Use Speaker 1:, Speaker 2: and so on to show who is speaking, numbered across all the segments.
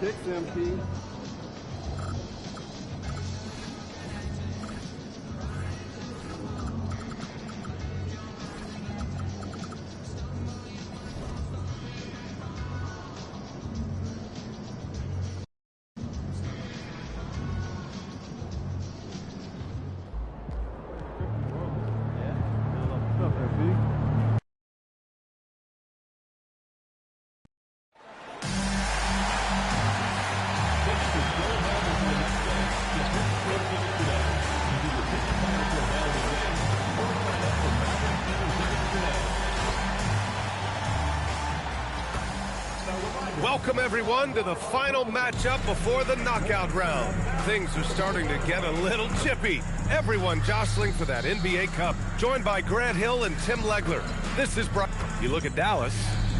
Speaker 1: 6, MP.
Speaker 2: Welcome, everyone, to the final matchup before the knockout round. Things are starting to get a little chippy. Everyone jostling for that NBA Cup, joined by Grant Hill and Tim Legler. This is Brian. You look at Dallas.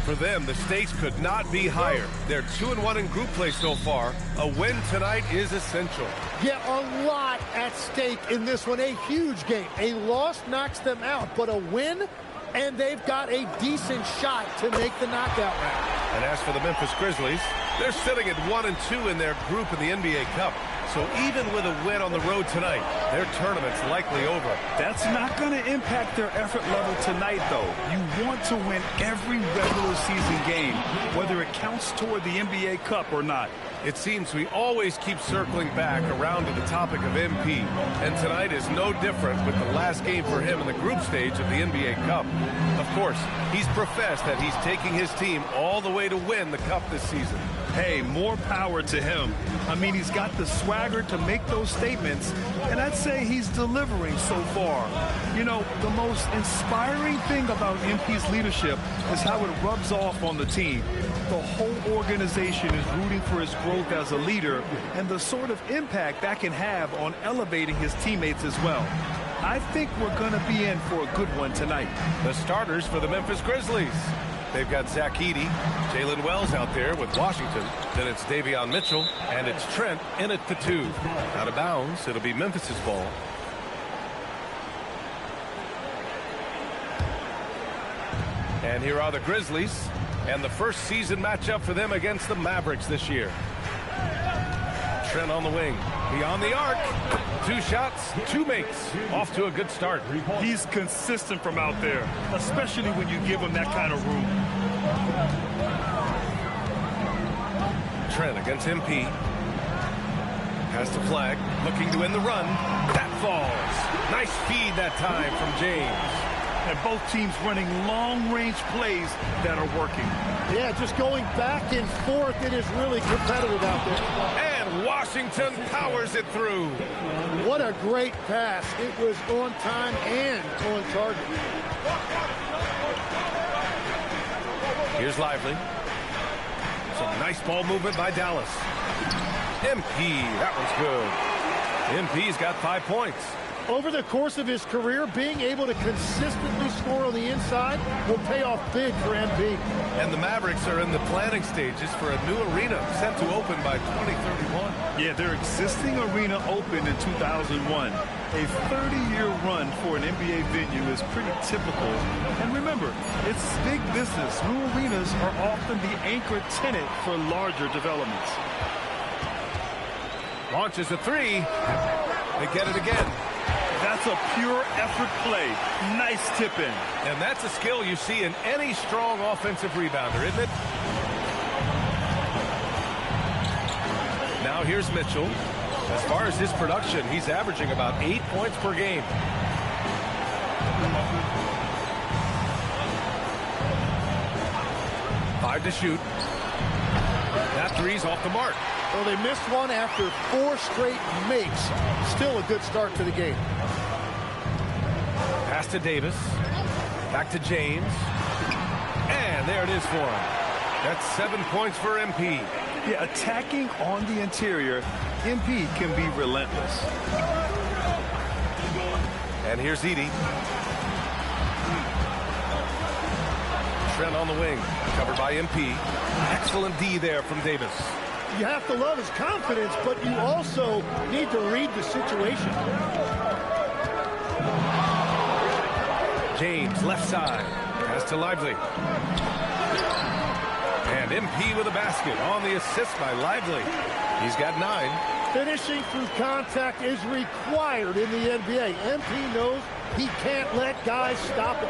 Speaker 2: For them, the stakes could not be higher. They're 2-1 in group play so far. A win tonight is essential.
Speaker 3: Yeah, a lot at stake in this one. A huge game. A loss knocks them out, but a win, and they've got a decent shot to make the knockout round.
Speaker 2: And as for the Memphis Grizzlies, they're sitting at 1-2 in their group in the NBA Cup. So even with a win on the road tonight, their tournament's likely over.
Speaker 4: That's not going to impact their effort level tonight, though. You want to win every regular season game, whether it counts toward the NBA Cup or not.
Speaker 2: It seems we always keep circling back around to the topic of MP, and tonight is no different with the last game for him in the group stage of the NBA Cup. Of course, he's professed that he's taking his team all the way to win the Cup this season.
Speaker 4: Hey, more power to him. I mean, he's got the swagger to make those statements, and I'd say he's delivering so far. You know, the most inspiring thing about MP's leadership is how it rubs off on the team. The whole organization is rooting for his growth as a leader and the sort of impact that can have on elevating his teammates as well. I think we're going to be in for a good one tonight.
Speaker 2: The starters for the Memphis Grizzlies. They've got Zach Edey, Jalen Wells out there with Washington. Then it's Davion Mitchell, and it's Trent in at the 2. Out of bounds, it'll be Memphis's ball. And here are the Grizzlies, and the first season matchup for them against the Mavericks this year. Trent on the wing, beyond the arc. 2 shots, 2 makes. Off to a good start.
Speaker 4: He's consistent from out there, especially when you give him that kind of room.
Speaker 2: Trent against MP. Has the flag, looking to win the run. That falls. Nice feed that time from James.
Speaker 4: And both teams running long-range plays that are working.
Speaker 3: Yeah, just going back and forth. It is really competitive out there.
Speaker 2: And Washington powers it through.
Speaker 3: What a great pass. It was on time and on target.
Speaker 2: Here's Lively. Some nice ball movement by Dallas. MP, that was good. MP's got 5 points.
Speaker 3: Over the course of his career, being able to consistently score on the inside will pay off big for MP.
Speaker 2: And the Mavericks are in the planning stages for a new arena set to open by 2031.
Speaker 4: Yeah, their existing arena opened in 2001. A 30-year run for an NBA venue is pretty typical. And remember, it's big business. New arenas are often the anchor tenant for larger developments.
Speaker 2: Launches a 3. They get it again.
Speaker 4: That's a pure effort play. Nice tip-in.
Speaker 2: And that's a skill you see in any strong offensive rebounder, isn't it? Now here's Mitchell. As far as his production, he's averaging about 8 points per game. Five to shoot. That 3's off the mark.
Speaker 3: Well, they missed one after 4 straight makes. Still a good start to the game.
Speaker 2: Pass to Davis. Back to James. And there it is for him. That's 7 points for MP.
Speaker 4: Yeah, attacking on the interior, MP can be relentless.
Speaker 2: And here's Edey. Trent on the wing. Covered by MP. Excellent D there from Davis.
Speaker 3: You have to love his confidence, but you also need to read the situation. James,
Speaker 2: left side. Pass to Lively. And And MP with a basket on the assist by Lively. He's got 9.
Speaker 3: Finishing through contact is required in the NBA. MP knows he can't let guys stop him.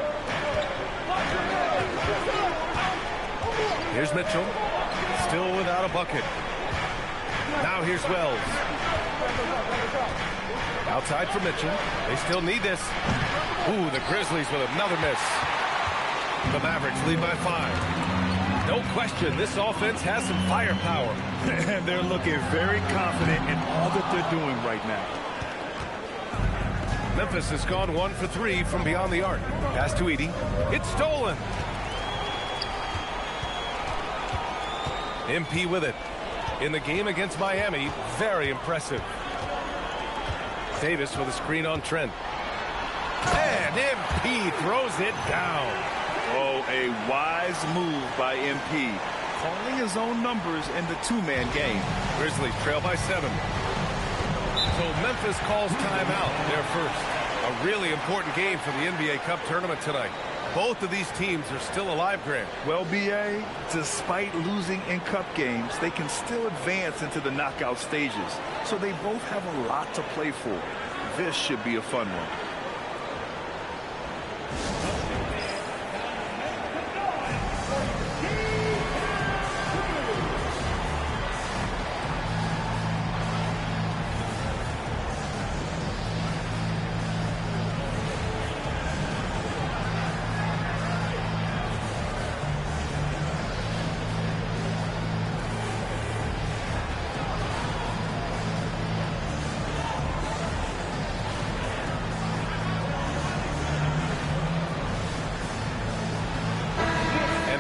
Speaker 2: Here's Mitchell, still without a bucket. Now here's Wells. Outside for Mitchell. They still need this. Ooh, the Grizzlies with another miss. The Mavericks lead by 5. No question, this offense has some firepower.
Speaker 4: And they're looking very confident in all that they're doing right now.
Speaker 2: Memphis has gone 1 for 3 from beyond the arc. Pass to Edey. It's stolen. MP with it. In the game against Miami, very impressive. Davis with a screen on Trent. And MP throws it down.
Speaker 4: Oh, a wise move by MP. Calling his own numbers in the two-man game.
Speaker 2: Grizzlies trail by 7. So Memphis calls timeout, their first. A really important game for the NBA Cup tournament tonight. Both of these teams are still alive, Grant.
Speaker 4: Well, B.A., despite losing in cup games, they can still advance into the knockout stages. So they both have a lot to play for. This should be a fun one.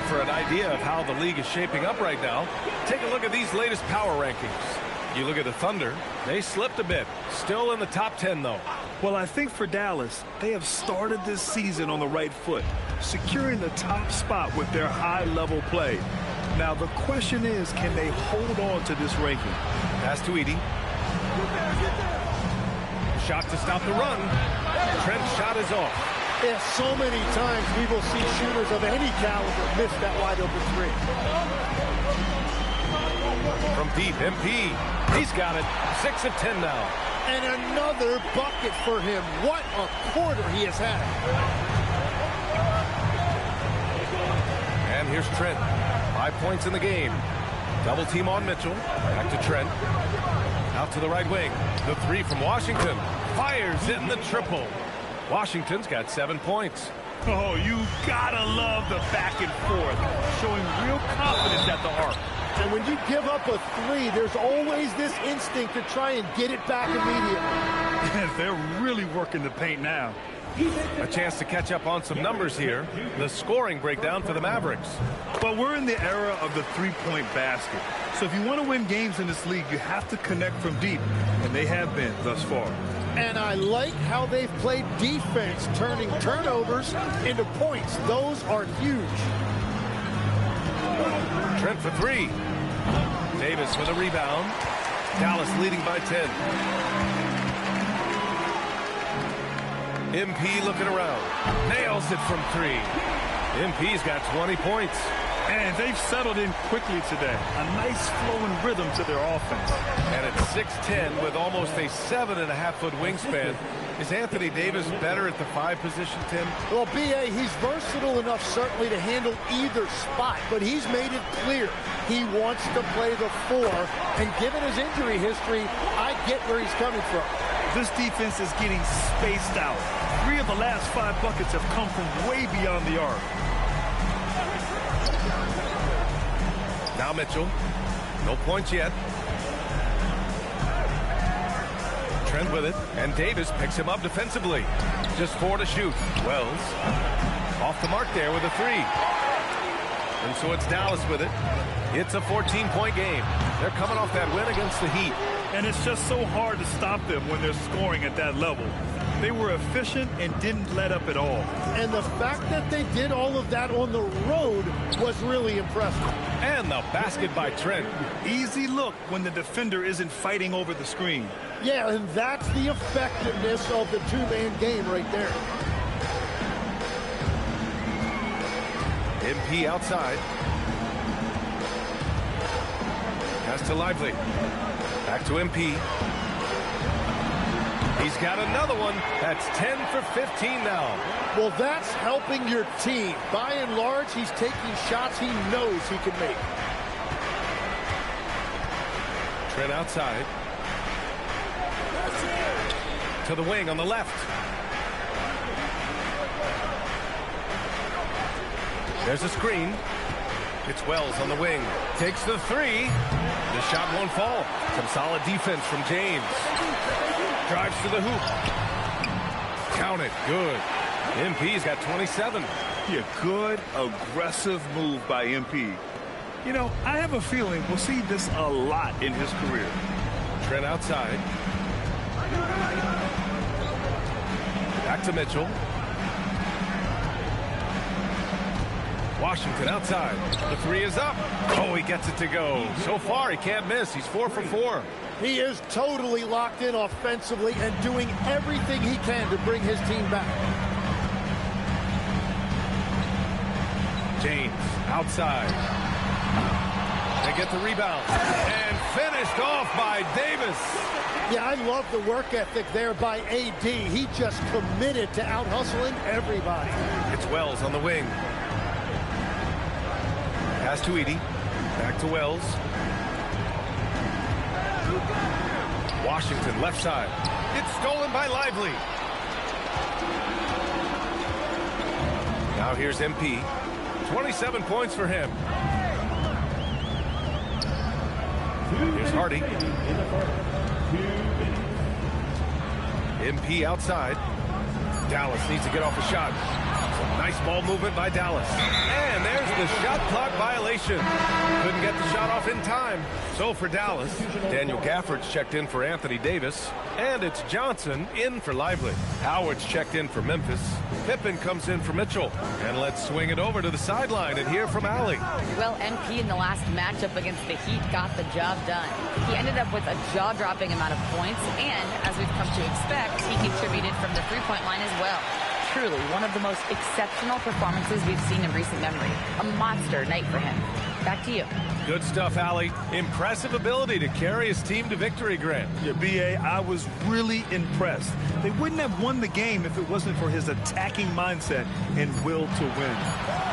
Speaker 2: For an idea of how the league is shaping up right now, take a look at these latest power rankings. You look at the Thunder, they slipped a bit. Still in the top 10, though.
Speaker 4: Well, I think for Dallas, they have started this season on the right foot, securing the top spot with their high-level play. Now, the question is, can they hold on to this ranking?
Speaker 2: Pass to Edey. Shot to stop the run. Trent's shot is off.
Speaker 3: Yeah, so many times we will see shooters of any caliber miss that wide open 3.
Speaker 2: From deep, MP. He's got it. 6 of 10 now.
Speaker 3: And another bucket for him. What a quarter he has had.
Speaker 2: And here's Trent. 5 points in the game. Double team on Mitchell. Back to Trent. Out to the right wing. The 3 from Washington. Fires in the triple. Washington's got 7 points.
Speaker 4: Oh, you gotta love the back and forth, showing real confidence at the arc.
Speaker 3: And when you give up a 3, there's always this instinct to try and get it back immediately.
Speaker 4: They're really working the paint now.
Speaker 2: A chance to catch up on some numbers here. The scoring breakdown for the Mavericks.
Speaker 4: But we're in the era of the three-point basket. So if you want to win games in this league, you have to connect from deep, and they have been thus far.
Speaker 3: And I like how they've played defense, turning turnovers into points. Those are huge.
Speaker 2: Trent for 3. Davis with a rebound. Dallas leading by 10. MP looking around. Nails it from 3. MP's got 20 points.
Speaker 4: And they've settled in quickly today. A nice flowing rhythm to their offense.
Speaker 2: And at 6'10", with almost a 7.5-foot wingspan, is Anthony Davis better at the 5 position, Tim?
Speaker 3: Well, B.A., he's versatile enough certainly to handle either spot, but he's made it clear he wants to play the 4. And given his injury history, I get where he's coming from.
Speaker 4: This defense is getting spaced out. 3 of the last 5 buckets have come from way beyond the arc.
Speaker 2: Now Mitchell. No points yet. Trent with it. And Davis picks him up defensively. Just 4 to shoot. Wells off the mark there with a 3. And so it's Dallas with it. It's a 14-point game. They're coming off that win against the Heat.
Speaker 4: And it's just so hard to stop them when they're scoring at that level. They were efficient and didn't let up at all.
Speaker 3: And the fact that they did all of that on the road was really impressive.
Speaker 2: And the basket by Trent.
Speaker 4: Easy look when the defender isn't fighting over the screen.
Speaker 3: Yeah, and that's the effectiveness of the two-man game right there.
Speaker 2: MP outside. Pass to Lively. Back to MP. He's got another one. That's 10 for 15 now.
Speaker 3: Well, that's helping your team. By and large, he's taking shots he knows he can make.
Speaker 2: Trent outside. To the wing on the left. There's a screen. It's Wells on the wing. Takes the three. The shot won't fall. Some solid defense from James. Drives to the hoop. Count it. Good. MP's got 27.
Speaker 4: Yeah, good, aggressive move by MP. You know, I have a feeling we'll see this a lot in his career.
Speaker 2: Trent outside. Back to Mitchell. Washington outside. The three is up. Oh, he gets it to go. So far, he can't miss. He's 4 for 4.
Speaker 3: He is totally locked in offensively and doing everything he can to bring his team back.
Speaker 2: James outside. They get the rebound. And finished off by Davis.
Speaker 3: Yeah, I love the work ethic there by AD. He just committed to out-hustling everybody.
Speaker 2: It's Wells on the wing. Pass to Edie. Back to Wells. Washington left side. It's stolen by Lively. Now here's MP. 27 points for him. Here's Hardy. MP outside. Dallas needs to get off a shot. Nice ball movement by Dallas. And there's the shot clock violation. Couldn't get the shot off in time. So for Dallas, Daniel Gafford's checked in for Anthony Davis. And it's Johnson in for Lively. Howard's checked in for Memphis. Pippen comes in for Mitchell. And let's swing it over to the sideline and hear from Allie.
Speaker 1: Well, MP in the last matchup against the Heat got the job done. He ended up with a jaw-dropping amount of points. And as we've come to expect, he contributed from the three-point line as well. Truly one of the most exceptional performances we've seen in recent memory. A monster night for him. Back to you.
Speaker 2: Good stuff, Allie. Impressive ability to carry his team to victory, Grant.
Speaker 4: Yeah, B.A., I was really impressed. They wouldn't have won the game if it wasn't for his attacking mindset and will to win.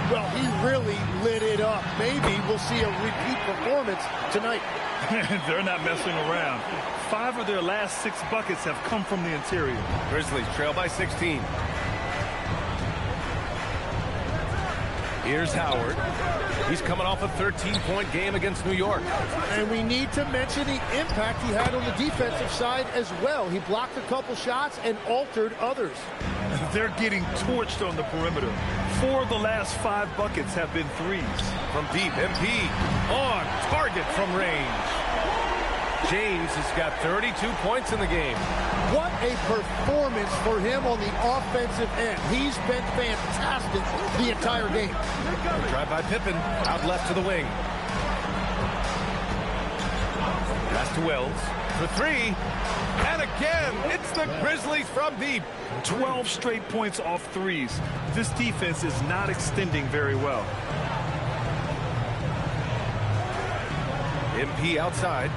Speaker 3: Well, he really lit it up. Maybe we'll see a repeat performance tonight.
Speaker 4: They're not messing around. 5 of their last 6 buckets have come from the interior.
Speaker 2: Grizzlies trail by 16. Here's Howard. He's coming off a 13-point game against New York.
Speaker 3: And we need to mention the impact he had on the defensive side as well. He blocked a couple shots and altered others.
Speaker 4: They're getting torched on the perimeter. 4 of the last 5 buckets have been threes.
Speaker 2: From deep, MP on target from range. James has got 32 points in the game.
Speaker 3: What a performance for him on the offensive end. He's been fantastic the entire game.
Speaker 2: Drive by Pippen, out left to the wing. Pass to Wells for 3. And again, it's the Grizzlies from deep.
Speaker 4: 12 straight points off threes. This defense is not extending very well.
Speaker 2: MP outside.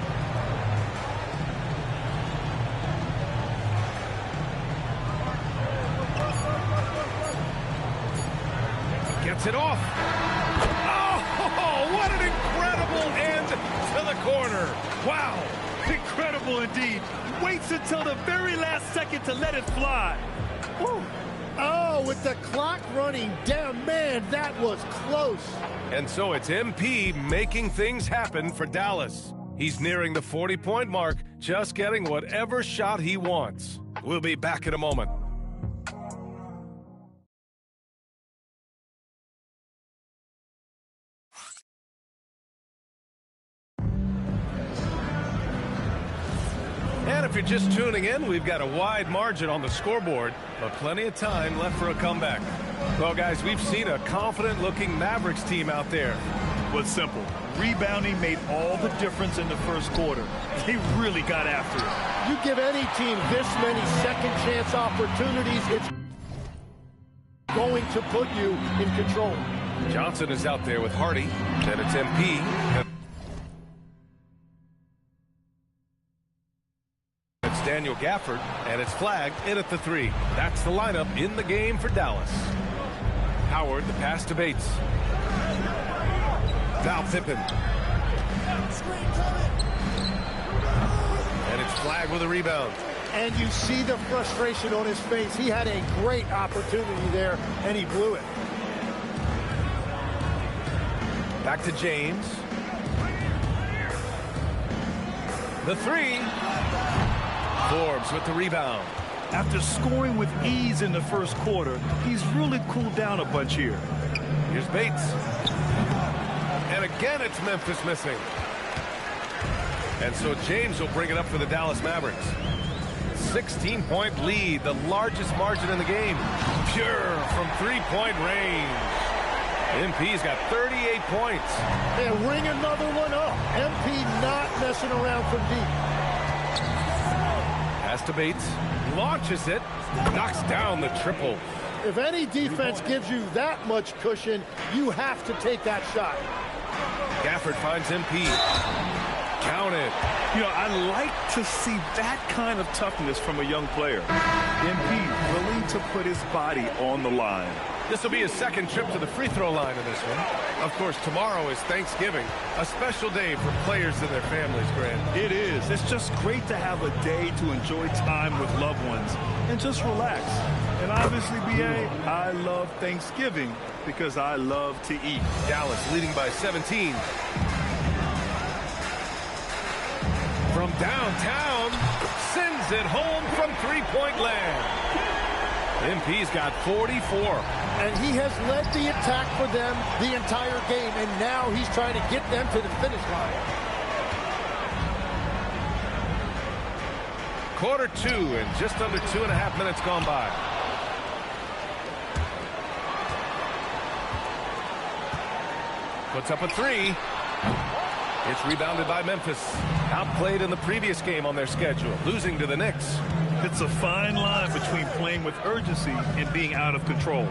Speaker 2: Gets it off. Oh, what an incredible end to the corner.
Speaker 4: Wow, incredible indeed. Waits until the very last second to let it fly.
Speaker 3: Woo. Oh, with the clock running down, man, that was close.
Speaker 2: And so it's MP making things happen for Dallas. He's nearing the 40-point mark, just getting whatever shot he wants. We'll be back in a moment. And if you're just tuning in, we've got a wide margin on the scoreboard, but plenty of time left for a comeback. Well, guys, we've seen a confident-looking Mavericks team out there.
Speaker 4: Was simple. Rebounding made all the difference in the first quarter. They really got after it.
Speaker 3: You give any team this many second-chance opportunities, it's going to put you in control.
Speaker 2: Johnson is out there with Hardy. Then it's MP. Daniel Gafford, and it's flagged in at the 3. That's the lineup in the game for Dallas. Howard, the pass to Bates. Now Pippen. And it's flagged with a rebound.
Speaker 3: And you see the frustration on his face. He had a great opportunity there, and he blew it.
Speaker 2: Back to James. The 3. Forbes with the rebound.
Speaker 4: After scoring with ease in the first quarter, he's really cooled down a bunch here.
Speaker 2: Here's Bates. And again, it's Memphis missing. And so James will bring it up for the Dallas Mavericks. 16-point lead, the largest margin in the game. Pure from three-point range. MP's got 38 points.
Speaker 3: And ring another one up. MP not messing around from deep.
Speaker 2: Pass to Bates. Launches it. Knocks down the triple.
Speaker 3: If any defense gives you that much cushion, you have to take that shot.
Speaker 2: Gafford finds MP. Counted.
Speaker 4: You know, I like to see that kind of toughness from a young player. MP willing to put his body on the line.
Speaker 2: This will be his second trip to the free throw line in this one. Of course, tomorrow is Thanksgiving, a special day for players and their families, Grant.
Speaker 4: It is. It's just great to have a day to enjoy time with loved ones and just relax. And obviously, BA, I love Thanksgiving because I love to eat.
Speaker 2: Dallas leading by 17. From downtown, sends it home from three-point land. MP's got 44.
Speaker 3: And he has led the attack for them the entire game, and now he's trying to get them to the finish line.
Speaker 2: Quarter 2 and just under 2.5 minutes gone by. Puts up a 3. It's rebounded by Memphis. Outplayed in the previous game on their schedule, losing to the Knicks.
Speaker 4: It's a fine line between playing with urgency and being out of control.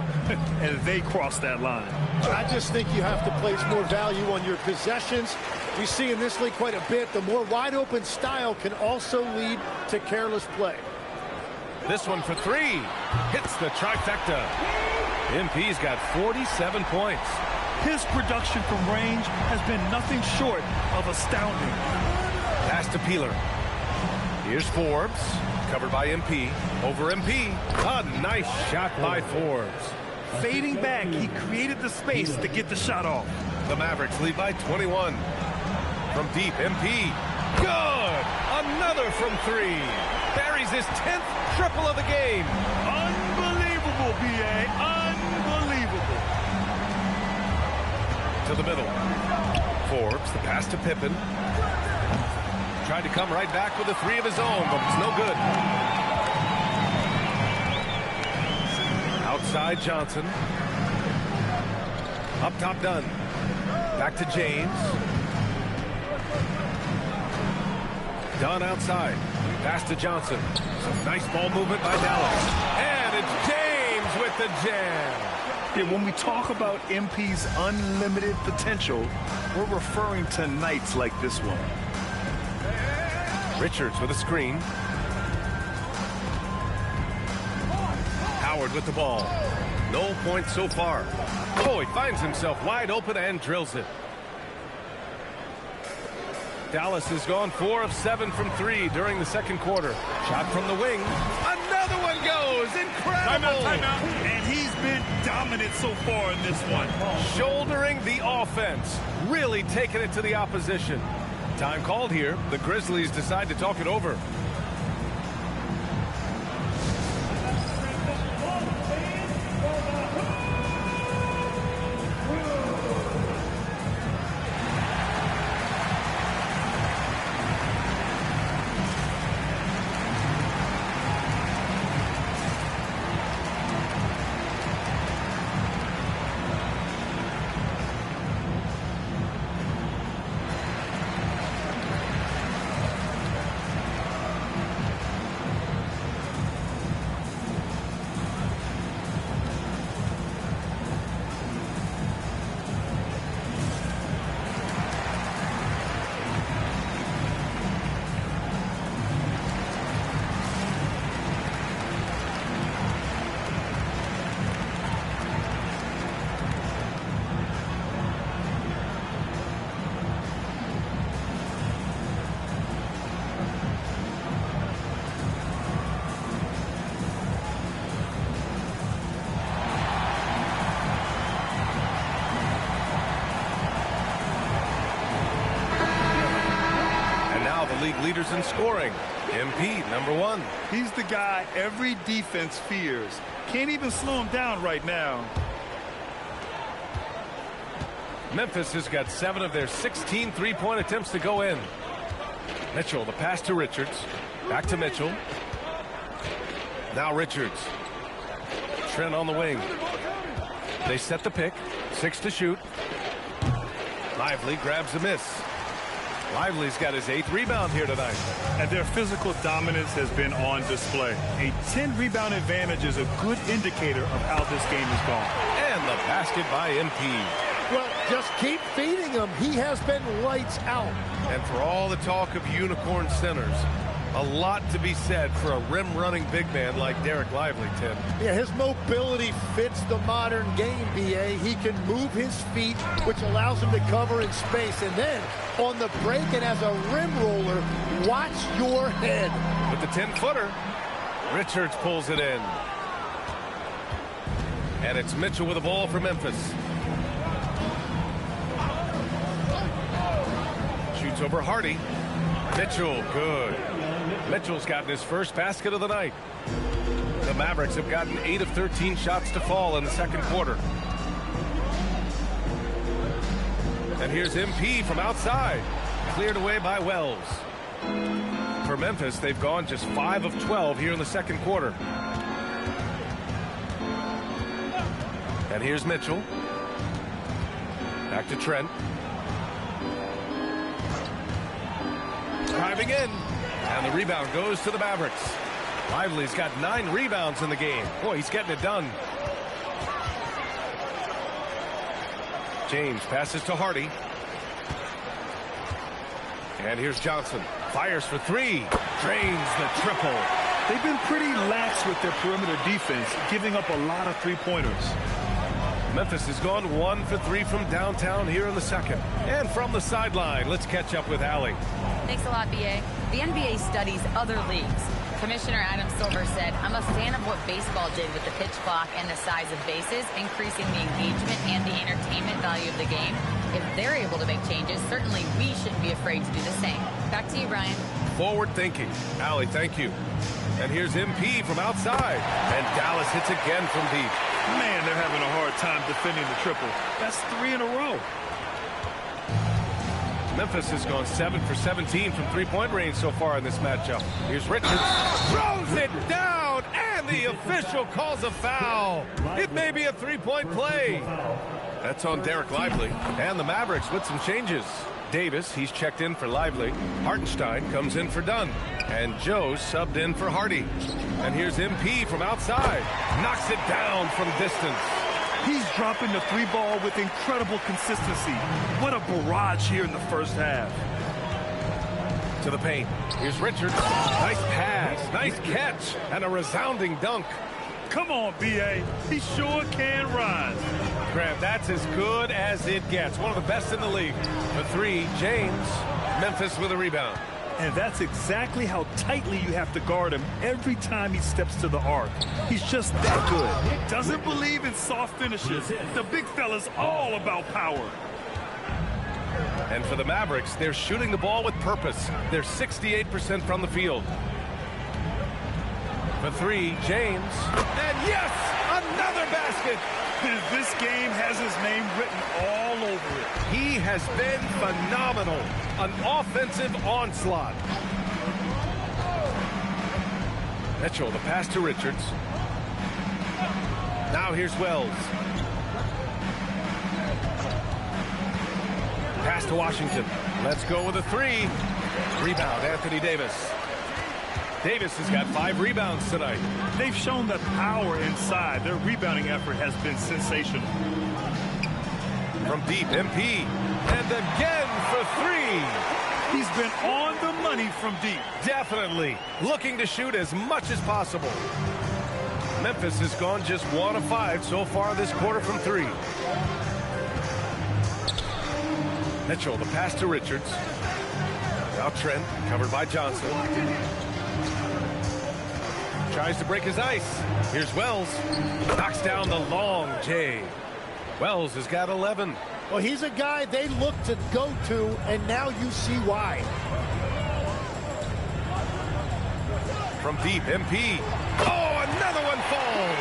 Speaker 4: And they cross that line.
Speaker 3: I just think you have to place more value on your possessions. We see in this league quite a bit. The more wide open style can also lead to careless play.
Speaker 2: This one for 3. Hits the trifecta. MP's got 47 points.
Speaker 4: His production from range has been nothing short of astounding.
Speaker 2: Pass to Peeler. Here's Forbes. Covered by MP. Over MP. A nice shot by Forbes.
Speaker 4: Fading back, he created the space to get the shot off.
Speaker 2: The Mavericks lead by 21. From deep, MP. Good! Another from 3. Buries his 10th triple of the game.
Speaker 4: Unbelievable, BA. Unbelievable.
Speaker 2: To the middle. Forbes, the pass to Pippen. Tried to come right back with a 3 of his own, but it's no good. Outside Johnson. Up top Dunn. Back to James. Dunn outside. Pass to Johnson. Some nice ball movement by Dallas. And it's James with the jam.
Speaker 4: Yeah, when we talk about MP's unlimited potential, we're referring to nights like this one.
Speaker 2: Richards with a screen. Howard with the ball. No points so far. Oh, he finds himself wide open and drills it. Dallas has gone 4 of 7 from 3 during the second quarter. Shot from the wing. Another one goes. Incredible.
Speaker 4: Timeout. And he's been dominant so far in this one.
Speaker 2: Shouldering the offense. Really taking it to the opposition. Time called here. The Grizzlies decide to talk it over. leaders in scoring. MP, #1.
Speaker 4: He's the guy every defense fears. Can't even slow him down right now.
Speaker 2: Memphis has got 7 of their 16 three-point attempts to go in. Mitchell, the pass to Richards. Back to Mitchell. Now Richards. Trent on the wing. They set the pick. 6 to shoot. Lively grabs a miss. Lively's got his 8th rebound here tonight.
Speaker 4: And their physical dominance has been on display. A 10-rebound advantage is a good indicator of how this game is going.
Speaker 2: And the basket by MP.
Speaker 3: Well, just keep feeding him. He has been lights out.
Speaker 2: And for all the talk of unicorn centers, a lot to be said for a rim-running big man like Derek Lively, Tim.
Speaker 3: Yeah, his mobility fits the modern game, B.A. He can move his feet, which allows him to cover in space. And then, on the break and as a rim roller, watch your head.
Speaker 2: With the 10-footer, Richards pulls it in. And it's Mitchell with the ball for Memphis. Shoots over Hardy. Mitchell, good. Mitchell's gotten his first basket of the night. The Mavericks have gotten 8 of 13 shots to fall in the second quarter. And here's MP from outside. Cleared away by Wells. For Memphis, they've gone just 5 of 12 here in the second quarter. And here's Mitchell. Back to Trent. Driving in. And the rebound goes to the Mavericks. Lively's got 9 rebounds in the game. Boy, he's getting it done. James passes to Hardy. And here's Johnson. Fires for 3. Drains the triple.
Speaker 4: They've been pretty lax with their perimeter defense, giving up a lot of three-pointers.
Speaker 2: Memphis has gone 1 for 3 from downtown here in the second. And from the sideline, let's catch up with Allie.
Speaker 1: Thanks a lot, B.A. The NBA studies other leagues. Commissioner Adam Silver said, "I'm a fan of what baseball did with the pitch clock and the size of bases, increasing the engagement and the entertainment value of the game. If they're able to make changes, certainly we shouldn't be afraid to do the same." Back to you, Brian.
Speaker 2: Forward thinking. Allie, thank you. And here's MP from outside. And Dallas hits again from deep.
Speaker 4: Man, they're having a hard time defending the triple. That's 3 in a row.
Speaker 2: Memphis has gone 7 for 17 from three-point range so far in this matchup. Here's Richards. Throws it down, and the official calls a foul. It may be a three-point play. That's on Derek Lively. And the Mavericks with some changes. Davis, he's checked in for Lively. Hartenstein comes in for Dunn. And Joe subbed in for Hardy. And here's MP from outside. Knocks it down from distance.
Speaker 4: He's dropping the 3 ball with incredible consistency. What a barrage here in the first half.
Speaker 2: To the paint. Here's Richards. Nice pass. Nice catch. And a resounding dunk.
Speaker 4: Come on, B.A. He sure can rise.
Speaker 2: Graham, that's as good as it gets. One of the best in the league. For 3, James. Memphis with a rebound.
Speaker 4: And that's exactly how tightly you have to guard him every time he steps to the arc. He's just that good. Doesn't believe in soft finishes. The big fella's all about power.
Speaker 2: And for the Mavericks, they're shooting the ball with purpose. They're 68% from the field. For 3, James. And yes, another basket.
Speaker 4: This game has his name written all over it.
Speaker 2: He has been phenomenal. An offensive onslaught. Mitchell, the pass to Richards. Now here's Wells. Pass to Washington. Let's go with a 3. Rebound, Anthony Davis. Davis has got 5 rebounds tonight.
Speaker 4: They've shown the power inside. Their rebounding effort has been sensational.
Speaker 2: From deep, MP. And again for 3.
Speaker 4: He's been on the money from deep.
Speaker 2: Definitely. Looking to shoot as much as possible. Memphis has gone just 1 of 5 so far this quarter from 3. Mitchell, the pass to Richards. Now Trent, covered by Johnson. Tries to break his ice. Here's Wells. Knocks down the long J. Wells has got 11.
Speaker 3: Well, he's a guy they look to go to, and now you see why.
Speaker 2: From deep, MP. Oh, another one falls.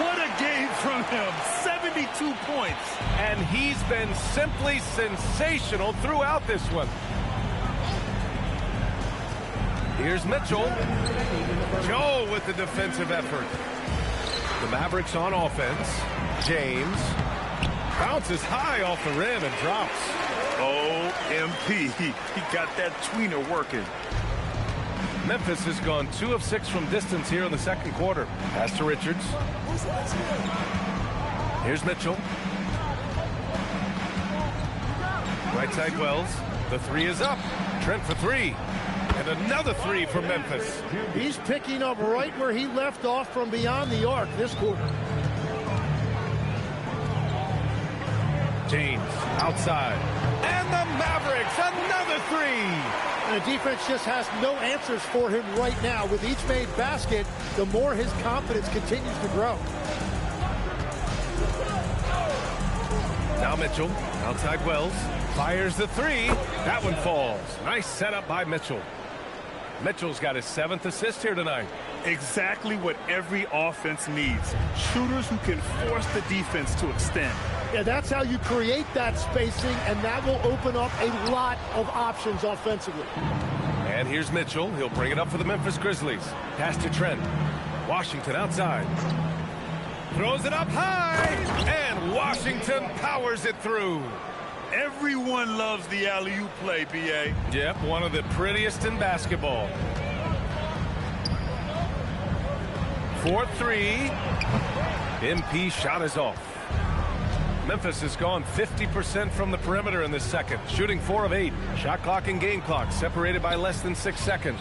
Speaker 4: What a game from him. 72 points.
Speaker 2: And he's been simply sensational throughout this one. Here's Mitchell. Joe with the defensive effort. The Mavericks on offense. James bounces high off the rim and drops.
Speaker 4: OMP. He got that tweener working.
Speaker 2: Memphis has gone 2 of 6 from distance here in the second quarter. Pass to Richards. Here's Mitchell. Right side Wells. The 3 is up. Trent for 3. And another 3 for Memphis.
Speaker 3: He's picking up right where he left off from beyond the arc this quarter.
Speaker 2: James outside. And the Mavericks, another 3.
Speaker 3: And the defense just has no answers for him right now. With each made basket, the more his confidence continues to grow.
Speaker 2: Now Mitchell, outside Wells, fires the 3. That one falls. Nice setup by Mitchell. Mitchell's got his 7th assist here tonight.
Speaker 4: Exactly what every offense needs. Shooters who can force the defense to extend.
Speaker 3: Yeah, that's how you create that spacing, and that will open up a lot of options offensively.
Speaker 2: And here's Mitchell. He'll bring it up for the Memphis Grizzlies. Pass to Trent. Washington outside. Throws it up high, and Washington powers it through.
Speaker 4: Everyone loves the alley-oop play, B.A.
Speaker 2: Yep, one of the prettiest in basketball. 4-3. MP shot is off. Memphis has gone 50% from the perimeter in this second, shooting 4 of 8. Shot clock and game clock separated by less than 6 seconds.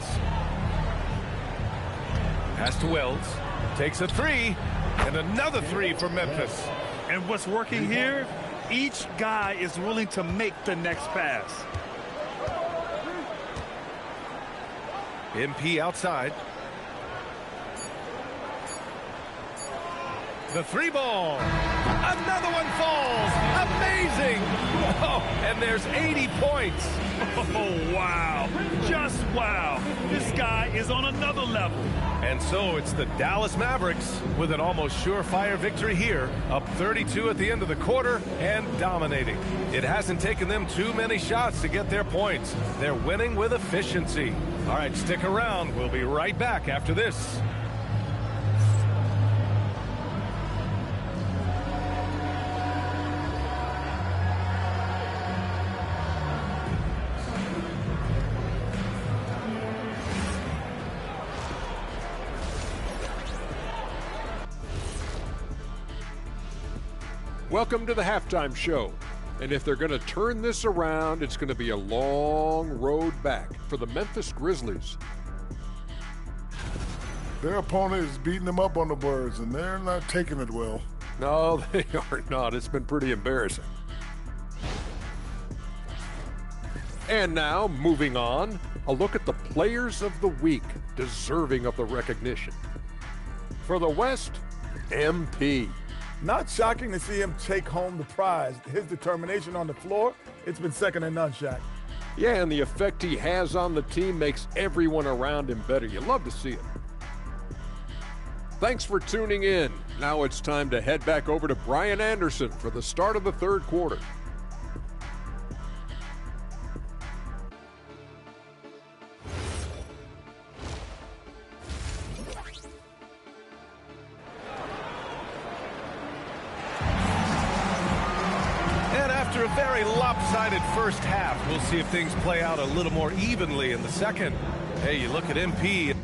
Speaker 2: Pass to Wells. Takes a 3, and another 3 for Memphis.
Speaker 4: And what's working here? Each guy is willing to make the next pass.
Speaker 2: MP outside. The 3 ball. Another one falls. Amazing. Oh, and there's 80 points.
Speaker 4: Oh, wow. Just wow. This guy is on another level.
Speaker 2: And so it's the Dallas Mavericks with an almost surefire victory here, up 32 at the end of the quarter and dominating. It hasn't taken them too many shots to get their points. They're winning with efficiency. All right, stick around. We'll be right back after this.
Speaker 5: Welcome to the halftime show. And if they're going to turn this around, it's going to be a long road back for the Memphis Grizzlies.
Speaker 6: Their opponent is beating them up on the boards, and they're not taking it well.
Speaker 5: No, they are not. It's been pretty embarrassing. And now, moving on, a look at the players of the week deserving of the recognition. For the West, MP.
Speaker 7: Not shocking to see him take home the prize. His determination on the floor, it's been second to none, Shaq.
Speaker 5: Yeah, and the effect he has on the team makes everyone around him better. You love to see it. Thanks for tuning in. Now it's time to head back over to Brian Anderson for the start of the third quarter.
Speaker 2: After a very lopsided first half, we'll see if things play out a little more evenly in the second. Hey, you look at MP.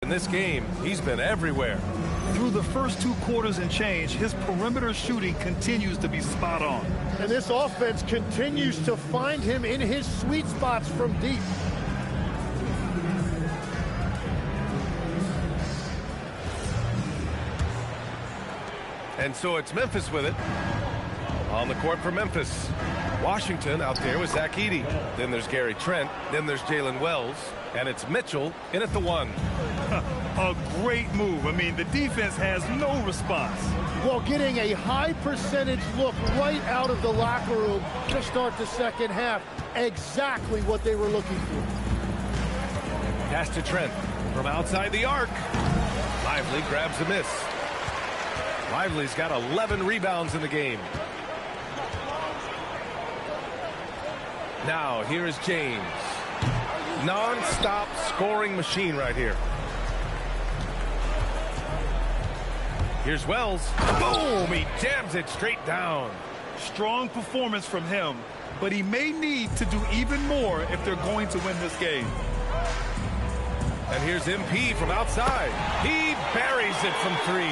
Speaker 2: In this game, he's been everywhere.
Speaker 4: Through the first 2 quarters and change, his perimeter shooting continues to be spot on.
Speaker 3: And this offense continues to find him in his sweet spots from deep.
Speaker 2: And so it's Memphis with it. On the court for Memphis. Washington out there with Zach Edey. Then there's Gary Trent. Then there's Jalen Wells. And it's Mitchell in at the 1.
Speaker 4: A great move. I mean, the defense has no response.
Speaker 3: While getting a high percentage look right out of the locker room to start the second half. Exactly what they were looking for.
Speaker 2: Pass to Trent from outside the arc. Lively grabs the miss. Lively's got 11 rebounds in the game. Now, here is James. Non-stop scoring machine right here. Here's Wells. Boom! He jams it straight down.
Speaker 4: Strong performance from him, but he may need to do even more if they're going to win this game.
Speaker 2: And here's MP from outside. He buries it from 3.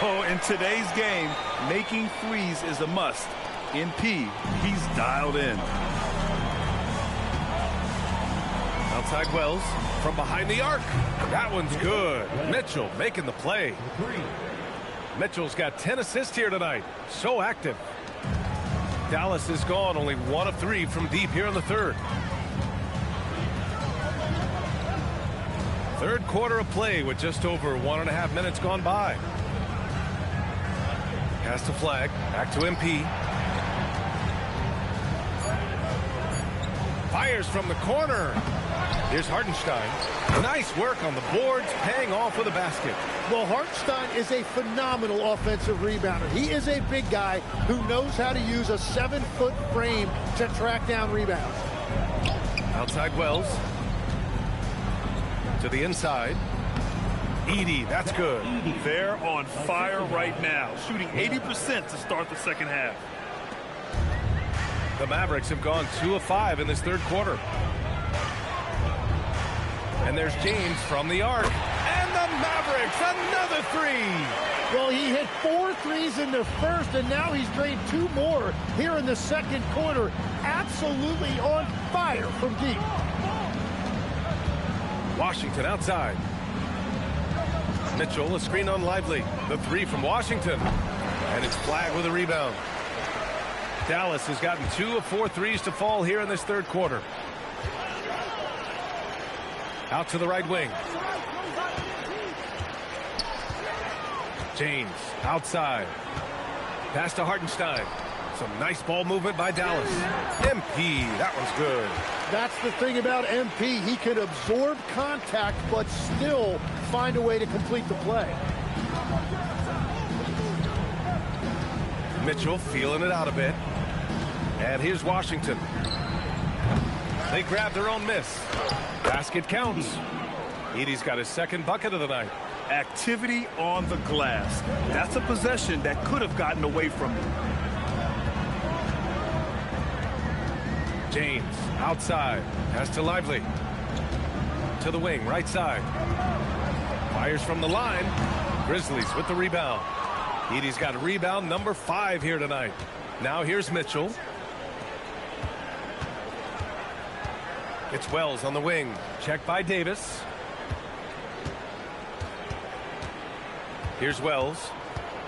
Speaker 4: Oh, in today's game, making threes is a must. MP, he's dialed in.
Speaker 2: Outside Wells from behind the arc. That one's good. Mitchell making the play. Mitchell's got 10 assists here tonight. So active. Dallas is gone only 1 of 3 from deep here in the third. Third quarter of play with just over 1.5 minutes gone by. Pass to Flag. Back to MP. Fires from the corner. Here's Hartenstein. Nice work on the boards, paying off with a basket.
Speaker 3: Well, Hartenstein is a phenomenal offensive rebounder. He is a big guy who knows how to use a 7-foot frame to track down rebounds.
Speaker 2: Outside Wells. To the inside. Edey, that's good.
Speaker 4: They're on fire right now, shooting 80% to start the second half.
Speaker 2: The Mavericks have gone 2 of 5 in this third quarter. And there's James from the arc. And the Mavericks, another 3.
Speaker 3: Well, he hit 4 threes in the first, and now he's drained 2 more here in the second quarter. Absolutely on fire from deep.
Speaker 2: Washington outside. Mitchell, a screen on Lively. The 3 from Washington. And it's Flag with a rebound. Dallas has gotten 2 of 4 threes to fall here in this third quarter. Out to the right wing. James outside. Pass to Hartenstein. Some nice ball movement by Dallas. MP, that one's good.
Speaker 3: That's the thing about MP. He can absorb contact, but still find a way to complete the play.
Speaker 2: Mitchell feeling it out a bit. And here's Washington. They grab their own miss. Basket counts. Edey's got his second bucket of the night.
Speaker 4: Activity on the glass. That's a possession that could have gotten away from him.
Speaker 2: James outside. Pass to Lively. To the wing, right side. Fires from the line. Grizzlies with the rebound. Edey's got a rebound number 5 here tonight. Now here's Mitchell. It's Wells on the wing. Checked by Davis. Here's Wells.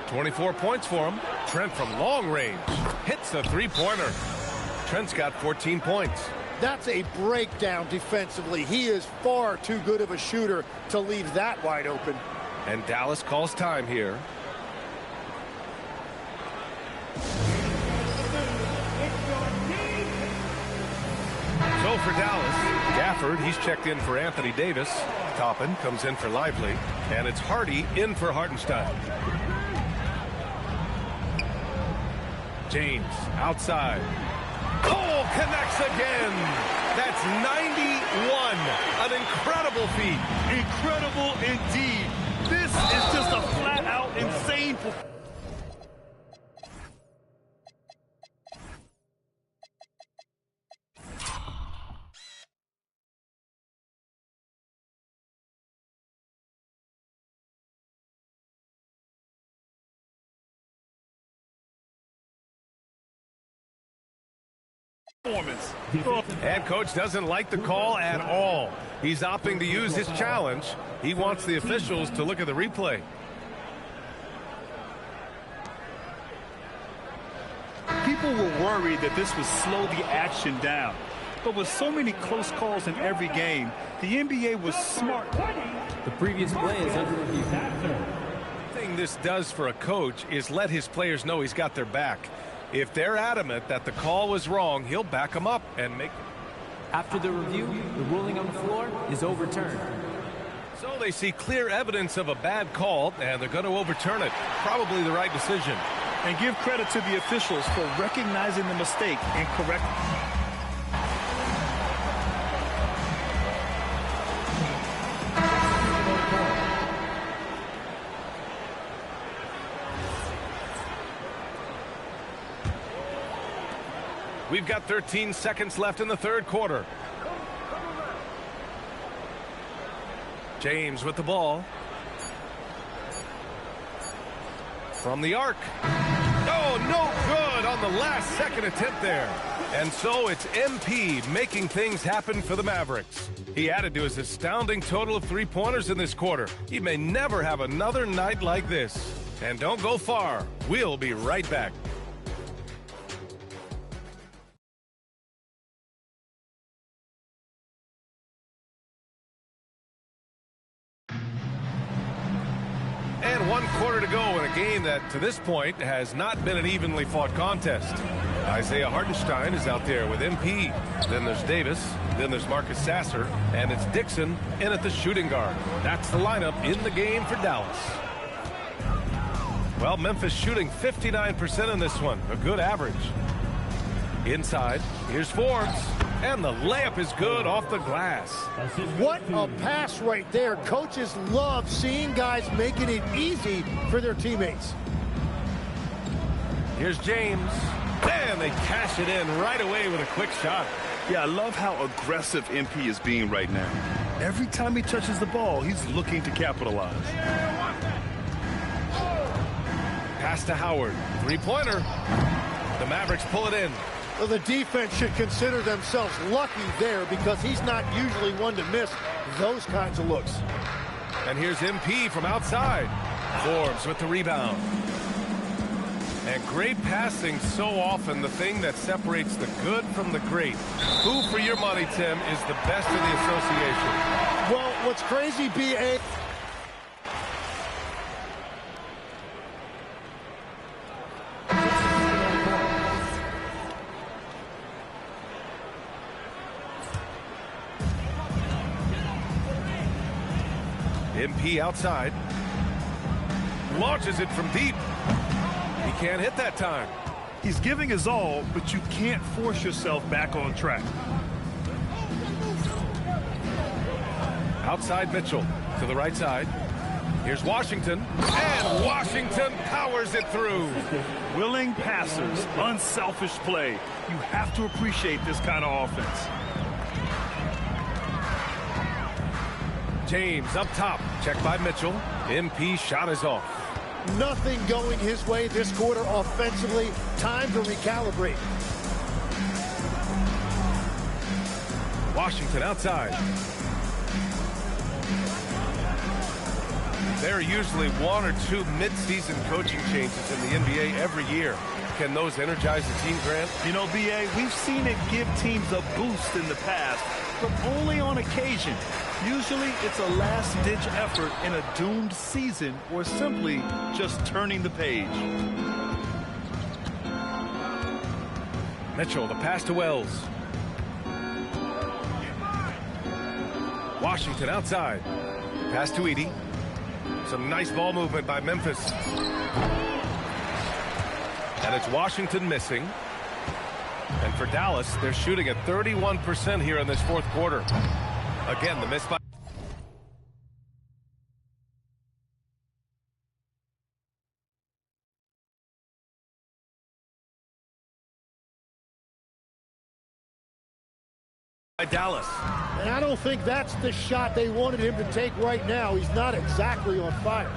Speaker 2: 24 points for him. Trent from long range. Hits the 3-pointer. Trent's got 14 points.
Speaker 3: That's a breakdown defensively. He is far too good of a shooter to leave that wide open.
Speaker 2: And Dallas calls time here. So for Dallas, Gafford, he's checked in for Anthony Davis. Toppin comes in for Lively. And it's Hardy in for Hartenstein. James outside. Oh, connects again. That's 91. An incredible feat.
Speaker 4: Incredible indeed. This is just a flat-out insane performance.
Speaker 2: And coach doesn't like the call at all. He's opting to use his challenge. He wants the officials to look at the replay.
Speaker 4: People were worried that this would slow the action down. But with so many close calls in every game, the NBA was smart.
Speaker 8: The previous play is under review.
Speaker 2: The thing this does for a coach is let his players know he's got their back. If they're adamant that the call was wrong, he'll back them up and make.
Speaker 8: After the review, the ruling on the floor is overturned.
Speaker 2: So they see clear evidence of a bad call, and they're going to overturn it. Probably the right decision.
Speaker 4: And give credit to the officials for recognizing the mistake and correcting.
Speaker 2: We've got 13 seconds left in the third quarter. James with the ball. From the arc. Oh, no good on the last second attempt there. And so it's MP making things happen for the Mavericks. He added to his astounding total of three-pointers in this quarter. He may never have another night like this. And don't go far. We'll be right back. And 1 quarter to go in a game that, to this point, has not been an evenly fought contest. Isaiah Hartenstein is out there with MP. Then there's Davis. Then there's Marcus Sasser. And it's Dixon in at the shooting guard. That's the lineup in the game for Dallas. Well, Memphis shooting 59% in this one. A good average. Inside, here's Forbes. And the layup is good off the glass.
Speaker 3: What a pass right there. Coaches love seeing guys making it easy for their teammates.
Speaker 2: Here's James. And they cash it in right away with a quick shot.
Speaker 4: Yeah, I love how aggressive MP is being right now. Every time he touches the ball, he's looking to capitalize.
Speaker 2: Pass to Howard. Three-pointer. The Mavericks pull it in.
Speaker 3: Well, the defense should consider themselves lucky there because he's not usually one to miss those kinds of looks.
Speaker 2: And here's MP from outside. Forbes with the rebound. And great passing, so often the thing that separates the good from the great. Who, for your money, Tim, is the best in the association?
Speaker 3: Well, what's crazy, B.A.
Speaker 2: MP outside. Launches it from deep. He can't hit that time.
Speaker 4: He's giving his all, but you can't force yourself back on track.
Speaker 2: Outside Mitchell to the right side. Here's Washington. And Washington powers it through.
Speaker 4: Willing passers, unselfish play. You have to appreciate this kind of offense.
Speaker 2: James up top. Checked by Mitchell. MP shot is off.
Speaker 3: Nothing going his way this quarter offensively. Time to recalibrate.
Speaker 2: Washington outside. There are usually one or two mid-season coaching changes in the NBA every year. Can those energize the team, Grant?
Speaker 4: You know, B.A., we've seen it give teams a boost in the past, but only on occasion. Usually it's a last-ditch effort in a doomed season or simply just turning the page.
Speaker 2: Mitchell, the pass to Wells. Washington outside. Pass to Edey. Some nice ball movement by Memphis. And it's Washington missing. And for Dallas, they're shooting at 31% here in this fourth quarter. Again, the miss by Dallas.
Speaker 3: And I don't think that's the shot they wanted him to take right now. He's not exactly on fire.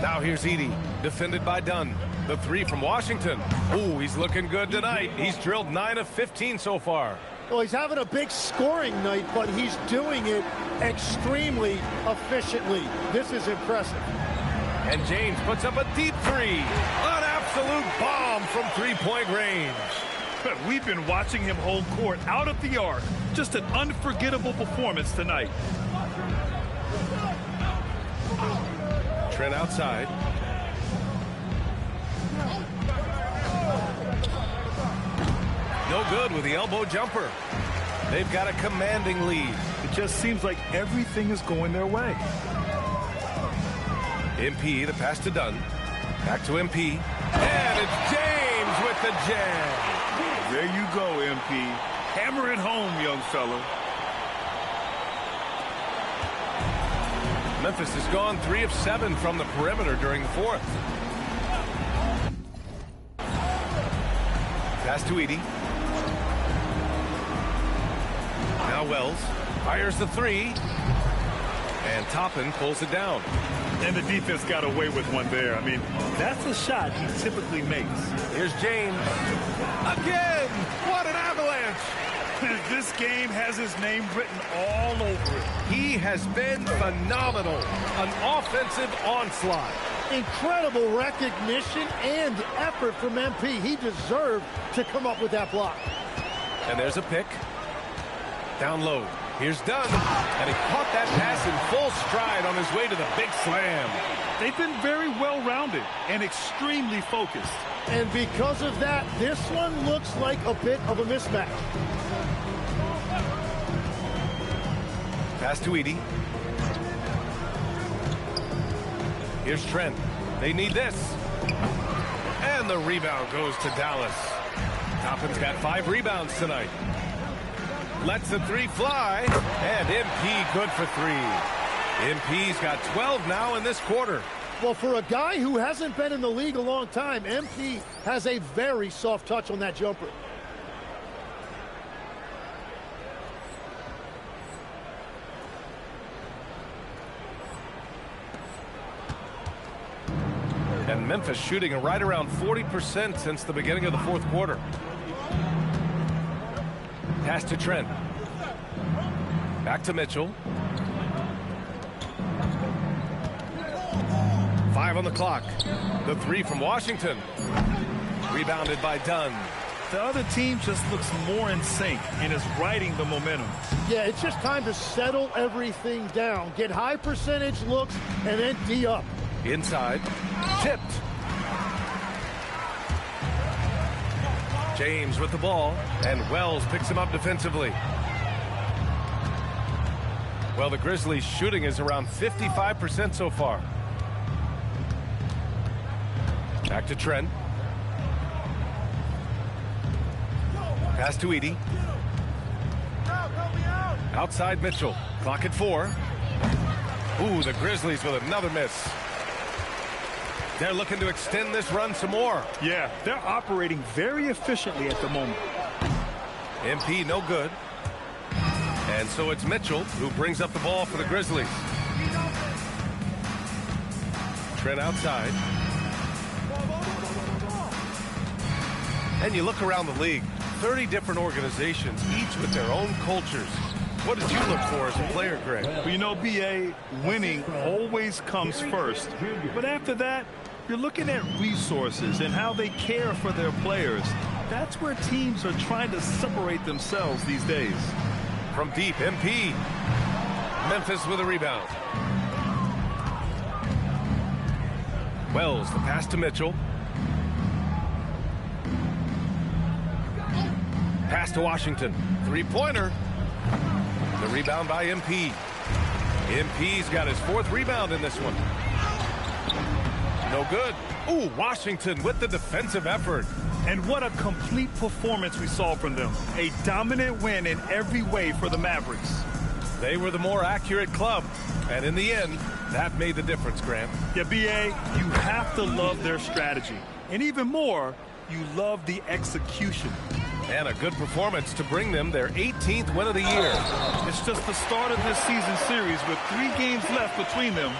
Speaker 2: Now here's Edie, defended by Dunn. The three from Washington. Ooh, he's looking good tonight. He's drilled 9 of 15 so far.
Speaker 3: Well, he's having a big scoring night, but he's doing it extremely efficiently. This is impressive.
Speaker 2: And James puts up a deep three. An absolute bomb from three-point range.
Speaker 4: We've been watching him hold court out of the arc. Just an unforgettable performance tonight.
Speaker 2: Trent outside. No good with the elbow jumper. They've got a commanding lead.
Speaker 4: It just seems like everything is going their way.
Speaker 2: MP, the pass to Dunn. Back to MP. And it's James with the jam.
Speaker 4: There you go, MP. Hammer it home, young fella.
Speaker 2: Memphis has gone 3 of 7 from the perimeter during the fourth. Pass to Edie. Now Wells fires the three. And Toppin pulls it down.
Speaker 4: And the defense got away with one there. I mean, that's a shot he typically makes.
Speaker 2: Here's James. Again! What an avalanche!
Speaker 4: This game has his name written all over it.
Speaker 2: He has been phenomenal. An offensive onslaught.
Speaker 3: Incredible recognition and effort from MP. He deserved to come up with that block.
Speaker 2: And there's a pick. Down low. Here's Dunn. And he caught that pass in full stride on his way to the big slam.
Speaker 4: They've been very well-rounded and extremely focused.
Speaker 3: And because of that, this one looks like a bit of a mismatch.
Speaker 2: Pass to Edie. Here's Trent. They need this. And the rebound goes to Dallas. Toppin's got 5 rebounds tonight. Lets the three fly. And MP good for 3. MP's got 12 now in this quarter.
Speaker 3: Well, for a guy who hasn't been in the league a long time, MP has a very soft touch on that jumper.
Speaker 2: And Memphis shooting right around 40% since the beginning of the fourth quarter. Pass to Trent. Back to Mitchell. 5 on the clock. The three from Washington. Rebounded by Dunn.
Speaker 4: The other team just looks more in sync and is riding the momentum.
Speaker 3: Yeah, it's just time to settle everything down. Get high percentage looks and then D up.
Speaker 2: Inside. Tipped. James with the ball. And Wells picks him up defensively. Well, the Grizzlies shooting is around 55% so far. Back to Trent. Pass to Edie. Outside Mitchell. Clock at 4. Ooh, the Grizzlies with another miss. They're looking to extend this run some more.
Speaker 4: Yeah, they're operating very efficiently at the moment.
Speaker 2: MP no good. And so it's Mitchell who brings up the ball for the Grizzlies. Trent outside. And you look around the league, 30 different organizations, each with their own cultures. What did you look for as a player, Greg?
Speaker 4: Well, you know, BA, winning always comes first. But after that, you're looking at resources and how they care for their players. That's where teams are trying to separate themselves these days.
Speaker 2: From deep, MP. Memphis with a rebound. Wells, the pass to Mitchell. Pass to Washington. Three-pointer. The rebound by MP. MP's got his 4th rebound in this one. No good. Ooh, Washington with the defensive effort.
Speaker 4: And what a complete performance we saw from them. A dominant win in every way for the Mavericks.
Speaker 2: They were the more accurate club. And in the end, that made the difference, Grant.
Speaker 4: Yeah, BA, you have to love their strategy. And even more, you love the execution.
Speaker 2: And a good performance to bring them their 18th win of the year.
Speaker 4: It's just the start of this season series with 3 games left between them.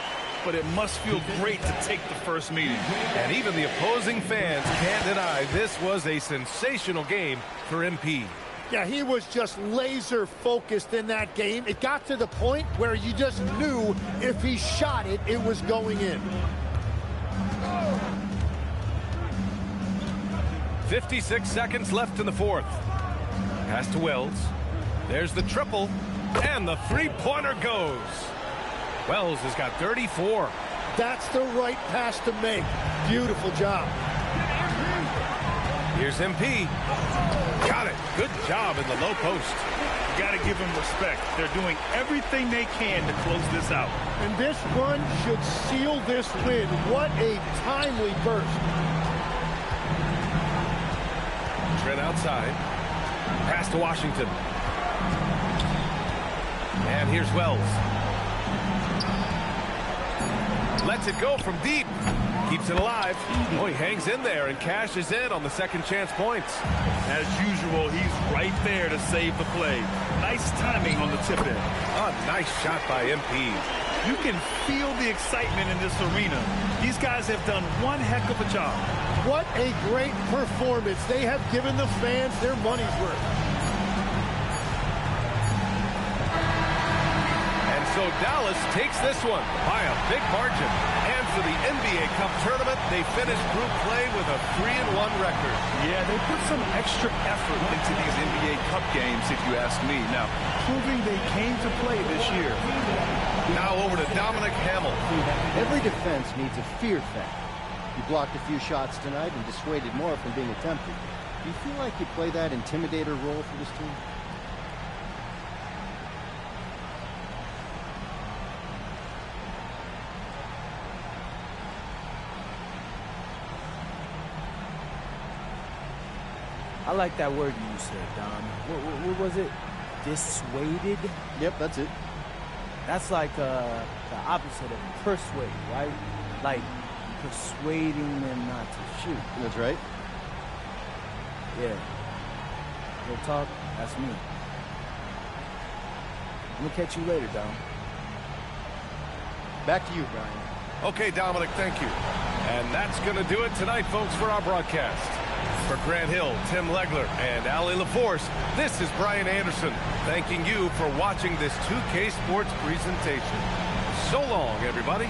Speaker 4: but it must feel great to take the first meeting.
Speaker 2: And even the opposing fans can't deny this was a sensational game for MP.
Speaker 3: Yeah, he was just laser focused in that game. It got to the point where you just knew if he shot it, it was going in.
Speaker 2: 56 seconds left in the fourth. Pass to Wells. There's the triple, and the three-pointer goes. Wells has got 34.
Speaker 3: That's the right pass to make. Beautiful job.
Speaker 2: Here's MP. Got it. Good job in the low post.
Speaker 4: You got to give them respect. They're doing everything they can to close this out.
Speaker 3: And this run should seal this win. What a timely burst.
Speaker 2: Trent outside. Pass to Washington. And here's Wells. Lets it go from deep. Keeps it alive. Oh, he hangs in there and cashes in on the second chance points.
Speaker 4: As usual, he's right there to save the play. Nice timing on the tip in.
Speaker 2: A nice shot by MP.
Speaker 4: You can feel the excitement in this arena. These guys have done one heck of a job.
Speaker 3: What a great performance. They have given the fans their money's worth.
Speaker 2: And so Dallas takes this one by a big margin. And for the NBA Cup tournament, they finished group play with a 3-1 record.
Speaker 4: Yeah, they put some extra effort into these NBA Cup games, if you ask me. Now, proving they came to play this year.
Speaker 2: Now over to Dominic Hamill.
Speaker 9: Every defense needs a fear factor. You blocked a few shots tonight and dissuaded more from being attempted. Do you feel like you play that intimidator role for this team?
Speaker 8: I like that word you said, Dom. What was it? Dissuaded?
Speaker 9: Yep, that's it.
Speaker 8: That's like the opposite of persuade, right? Like persuading them not to shoot.
Speaker 9: That's right.
Speaker 8: Yeah. Real talk, that's me. I'm gonna catch you later, Dom.
Speaker 9: Back to you, Brian.
Speaker 2: Okay, Dominic, thank you. And that's going to do it tonight, folks, for our broadcast. For Grant Hill, Tim Legler, and Allie LaForce, this is Brian Anderson, thanking you for watching this 2K Sports presentation. So long, everybody.